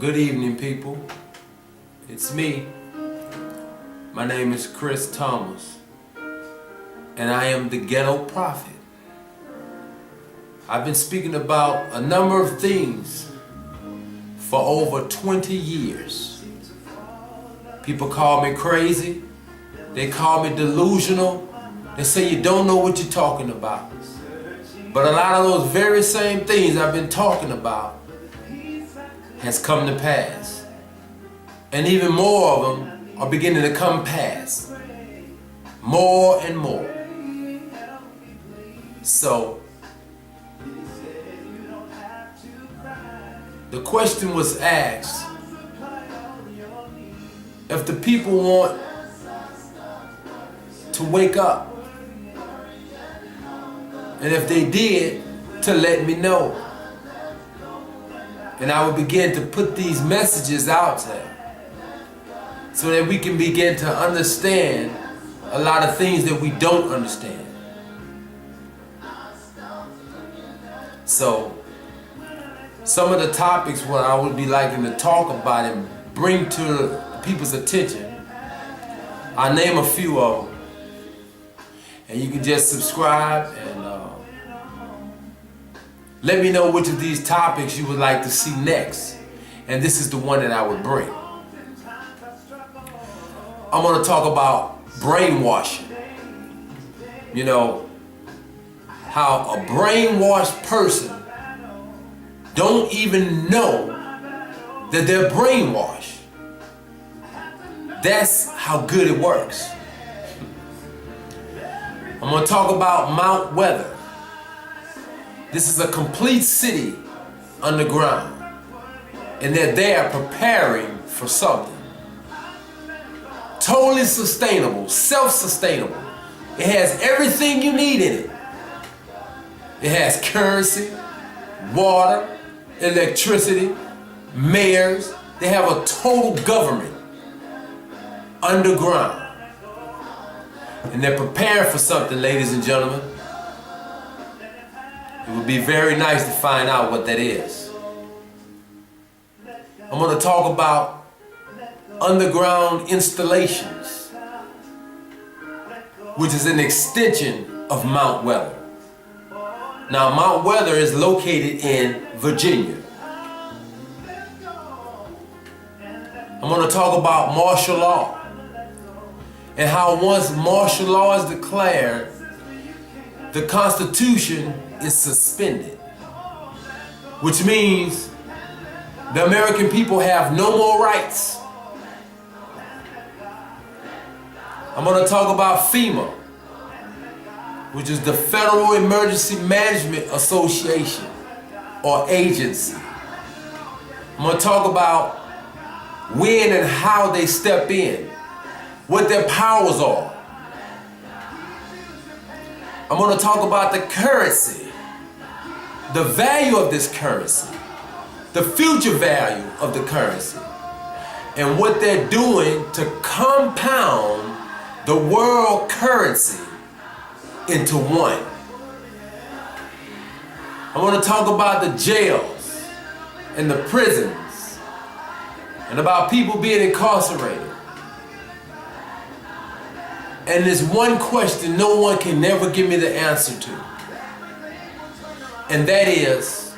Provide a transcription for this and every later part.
Good evening, people. It's me. My name is Chris Thomas, and I am the Ghetto Prophet. I've been speaking about a number of things for over 20 years. People call me crazy. They call me delusional. They say you don't know what you're talking about. But a lot of those very same things I've been talking about has come to pass. And even more of them are beginning to come past. More and more. So, the question was asked, if the people want to wake up, and if they did, to let me know. And I will begin to put these messages out there so that we can begin to understand a lot of things that we don't understand. So, some of the topics what I would be liking to talk about and bring to people's attention, I name a few of them. And you can just subscribe and let me know which of these topics you would like to see next. And this is the one that I would bring. I'm going to talk about brainwashing. You know, how a brainwashed person don't even know that they're brainwashed. That's how good it works. I'm going to talk about Mount Weather. This is a complete city underground, and they're there preparing for something. Totally sustainable, self-sustainable. It has everything you need in it. It has currency, water, electricity, mayors. They have a total government underground. And they're preparing for something, ladies and gentlemen. It would be very nice to find out what that is. I'm going to talk about underground installations, which is an extension of Mount Weather. Now, Mount Weather is located in Virginia. I'm going to talk about martial law and how once martial law is declared, the Constitution is suspended, which means the American people have no more rights. I'm going to talk about FEMA, which is the Federal Emergency Management Association or agency. I'm going to talk about when and how they step in, what their powers are. I'm going to talk about the currency, the value of this currency, the future value of the currency, and what they're doing to compound the world currency into one. I'm going to talk about the jails and the prisons and about people being incarcerated. And there's one question no one can never give me the answer to. And that is,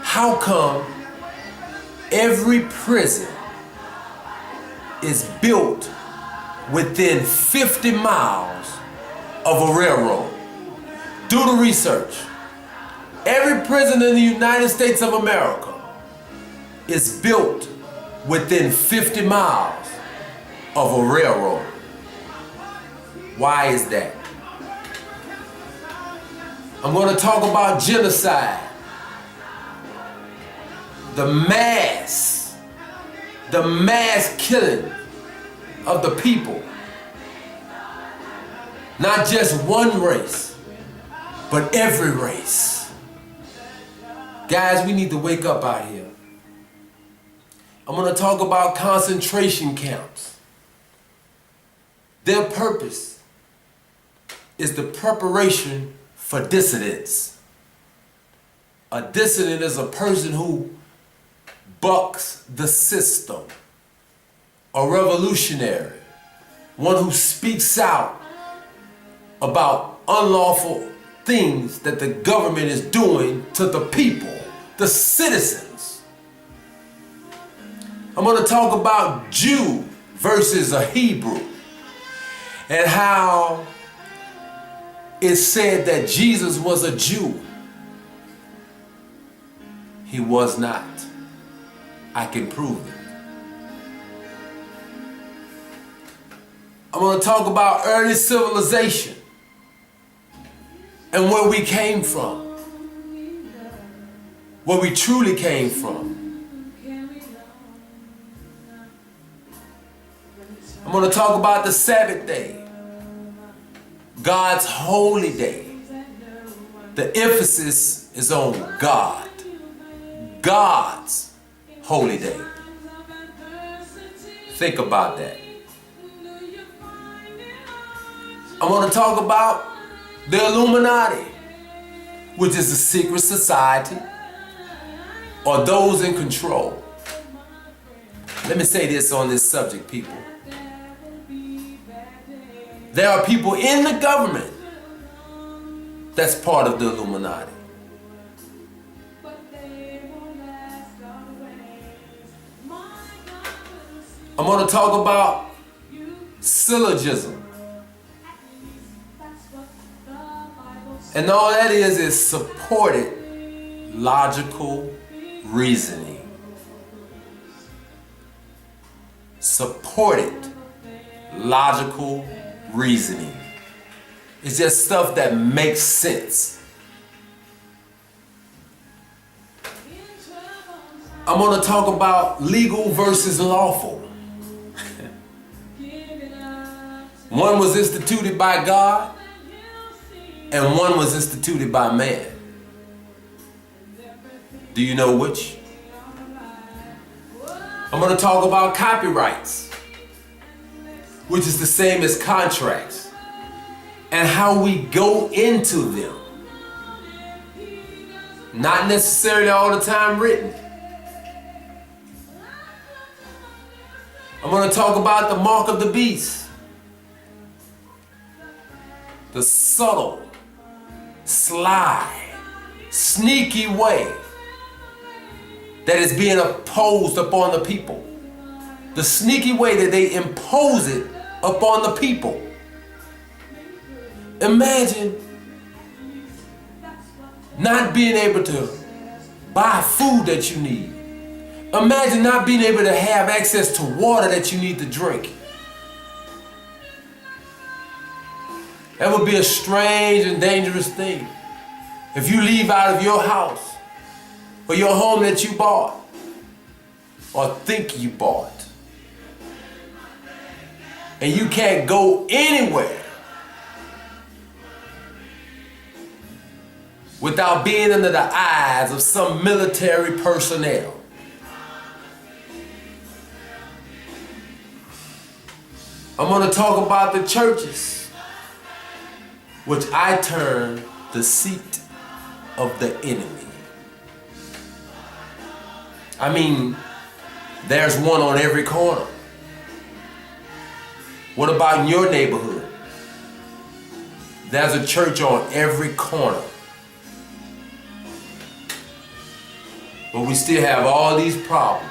how come every prison is built within 50 miles of a railroad? Do the research. Every prison in the United States of America is built within 50 miles of a railroad. Why is that? I'm going to talk about genocide. The mass killing of the people. Not just one race, but every race. Guys, we need to wake up out here. I'm going to talk about concentration camps. Their purpose is the preparation for dissidents. A dissident is a person who bucks the system, a revolutionary, one who speaks out about unlawful things that the government is doing to the people, the citizens. I'm going to talk about Jew versus a Hebrew, and how it said that Jesus was a Jew. He was not. I can prove it. I'm going to talk about early civilization and where we came from, where we truly came from. I'm going to talk about the Sabbath day, God's holy day. The emphasis is on God, God's holy day. Think about that. I want to talk about the Illuminati, which is a secret society or those in control. Let me say this on this subject, people. There are people in the government that's part of the Illuminati. I'm going to talk about syllogism. And all that is supported logical reasoning. Supported logical reasoning. It's just stuff that makes sense. I'm going to talk about legal versus lawful. One was instituted by God, and one was instituted by man. Do you know which? I'm going to talk about copyrights, which is the same as contracts, and how we go into them. Not necessarily all the time written. I'm going to talk about the mark of the beast. The subtle, sly, sneaky way that is being imposed upon the people. The sneaky way that they impose it upon the people. Imagine not being able to buy food that you need. Imagine not being able to have access to water that you need to drink. That would be a strange and dangerous thing. If you leave out of your house or your home that you bought or think you bought, and you can't go anywhere without being under the eyes of some military personnel. I'm going to talk about the churches, which I term the seat of the enemy. I mean, there's one on every corner. What about in your neighborhood? There's a church on every corner. But we still have all these problems.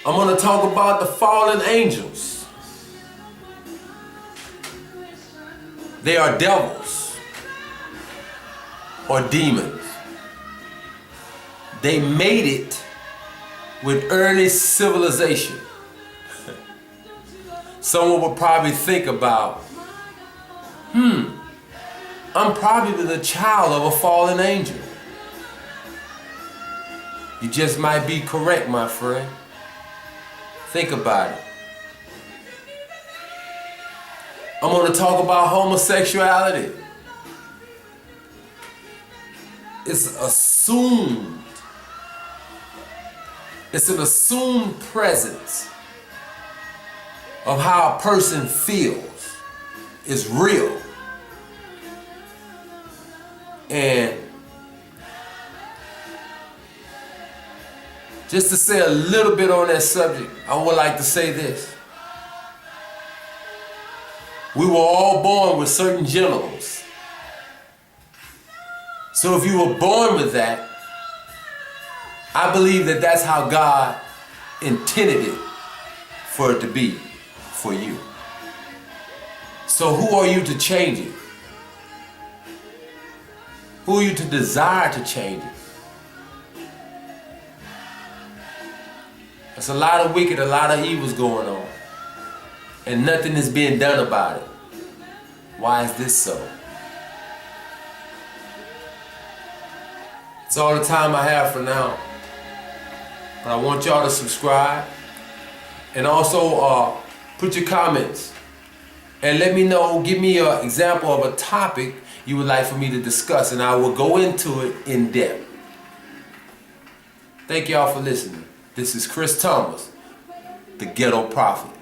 I'm going to talk about the fallen angels. They are devils or demons. They made it with early civilization. Someone would probably think about, I'm probably the child of a fallen angel. You just might be correct, my friend. Think about it. I'm going to talk about homosexuality. It's assumed. It's an assumed presence of how a person feels. It's real. And Just to say a little bit on that subject, I would like to say this. We were all born with certain genitals. So if you were born with that, I believe that that's how God intended it for it to be for you. So who are you to change it? Who are you to desire to change it? There's a lot of wicked, a lot of evils going on. And nothing is being done about it. Why is this so? It's all the time I have for now. But I want y'all to subscribe. And also put your comments. And let me know, give me an example of a topic you would like for me to discuss. And I will go into it in depth. Thank y'all for listening. This is Chris Thomas, the Ghetto Prophet.